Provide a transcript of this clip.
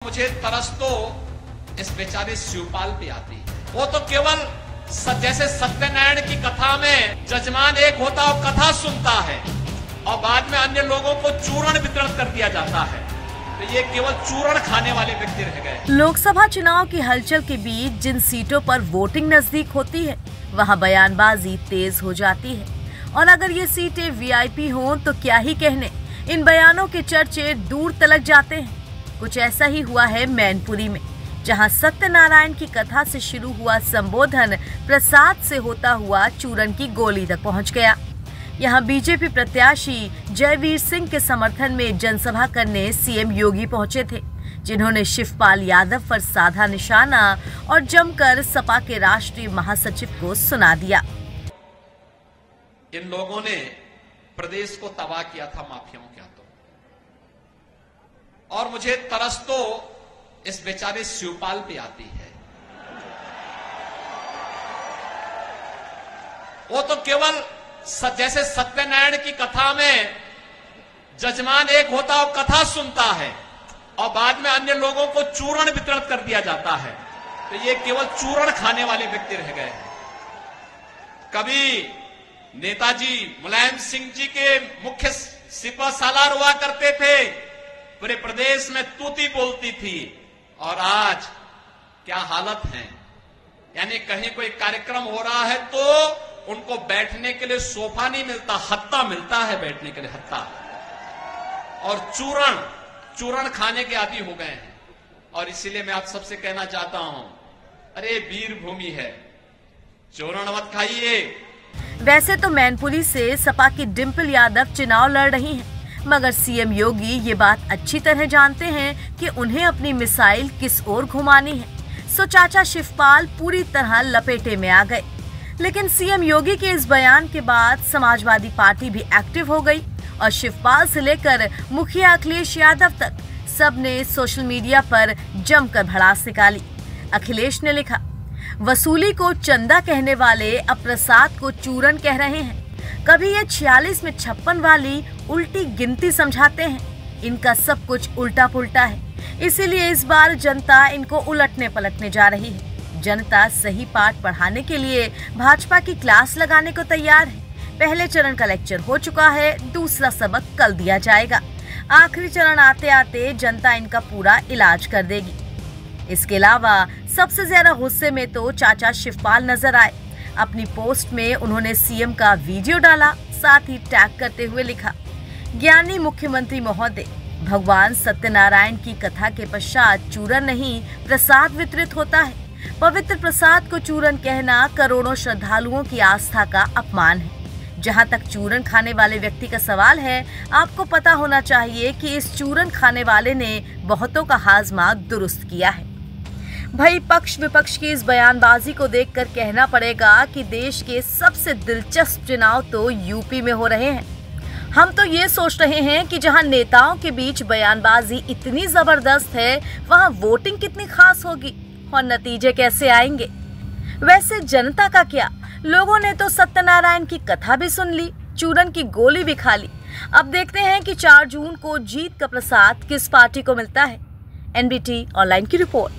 मुझे तरस तो इस बेचारे शिवपाल पे आती है। वो तो केवल जैसे सत्यनारायण की कथा में जजमान एक होता और कथा सुनता है और बाद में अन्य लोगों को चूर्ण वितरण कर दिया जाता है, तो ये केवल चूर्ण खाने वाले व्यक्ति रह गए। लोकसभा चुनाव की हलचल के बीच जिन सीटों पर वोटिंग नजदीक होती है वहां बयानबाजी तेज हो जाती है, और अगर ये सीटें वीआईपी हों तो क्या ही कहने, इन बयानों के चर्चे दूर तलक जाते हैं। कुछ ऐसा ही हुआ है मैनपुरी में, जहां सत्यनारायण की कथा से शुरू हुआ संबोधन प्रसाद से होता हुआ चूरन की गोली तक पहुंच गया। यहां बीजेपी प्रत्याशी जयवीर सिंह के समर्थन में जनसभा करने सीएम योगी पहुंचे थे, जिन्होंने शिवपाल यादव पर साधा निशाना और जमकर सपा के राष्ट्रीय महासचिव को सुना दिया। इन लोगों ने प्रदेश को तबाह किया था माफियाओं के हाथों, और मुझे तरस तो इस बेचारे शिवपाल पे आती है। वो तो केवल जैसे सत्यनारायण की कथा में जजमान एक होता और कथा सुनता है और बाद में अन्य लोगों को चूर्ण वितरण कर दिया जाता है, तो ये केवल चूर्ण खाने वाले व्यक्ति रह गए हैं। कभी नेताजी मुलायम सिंह जी के मुख्य सिपह सालार हुआ करते थे, पूरे प्रदेश में तूती बोलती थी, और आज क्या हालत है। यानी कहीं कोई कार्यक्रम हो रहा है तो उनको बैठने के लिए सोफा नहीं मिलता, हत्ता मिलता है बैठने के लिए, हत्ता। और चूरण खाने के आदी हो गए हैं। और इसीलिए मैं आप सबसे कहना चाहता हूं, अरे वीर भूमि है, चूरण मत खाइए। वैसे तो मैनपुरी से सपा की डिंपल यादव चुनाव लड़ रही हैं, मगर सीएम योगी ये बात अच्छी तरह जानते हैं कि उन्हें अपनी मिसाइल किस ओर घुमानी है। सो चाचा शिवपाल पूरी तरह लपेटे में आ गए। लेकिन सीएम योगी के इस बयान के बाद समाजवादी पार्टी भी एक्टिव हो गई, और शिवपाल से लेकर मुखिया अखिलेश यादव तक सबने सोशल मीडिया पर जमकर भड़ास निकाली। अखिलेश ने लिखा, वसूली को चंदा कहने वाले अब प्रसाद को चूरन कह रहे हैं। कभी ये 46 में 56 वाली उल्टी गिनती समझाते हैं। इनका सब कुछ उल्टा पुल्टा है, इसीलिए इस बार जनता इनको उलटने पलटने जा रही है। जनता सही पाठ पढ़ाने के लिए भाजपा की क्लास लगाने को तैयार है। पहले चरण का लेक्चर हो चुका है, दूसरा सबक कल दिया जाएगा। आखिरी चरण आते आते जनता इनका पूरा इलाज कर देगी। इसके अलावा सबसे ज्यादा गुस्से में तो चाचा शिवपाल नजर आए। अपनी पोस्ट में उन्होंने सीएम का वीडियो डाला, साथ ही टैग करते हुए लिखा, ज्ञानी मुख्यमंत्री महोदय, भगवान सत्यनारायण की कथा के पश्चात चूरन नहीं प्रसाद वितरित होता है। पवित्र प्रसाद को चूरन कहना करोड़ों श्रद्धालुओं की आस्था का अपमान है। जहां तक चूरन खाने वाले व्यक्ति का सवाल है, आपको पता होना चाहिए कि इस चूरन खाने वाले ने बहुतों का हाजमा दुरुस्त किया है। भाई पक्ष विपक्ष की इस बयानबाजी को देखकर कहना पड़ेगा कि देश के सबसे दिलचस्प चुनाव तो यूपी में हो रहे हैं। हम तो ये सोच रहे हैं कि जहां नेताओं के बीच बयानबाजी इतनी जबरदस्त है, वहां वोटिंग कितनी खास होगी और नतीजे कैसे आएंगे। वैसे जनता का क्या, लोगों ने तो सत्यनारायण की कथा भी सुन ली, चूरन की गोली भी खा ली। अब देखते हैं कि 4 जून को जीत का प्रसाद किस पार्टी को मिलता है। एनबीटी ऑनलाइन की रिपोर्ट।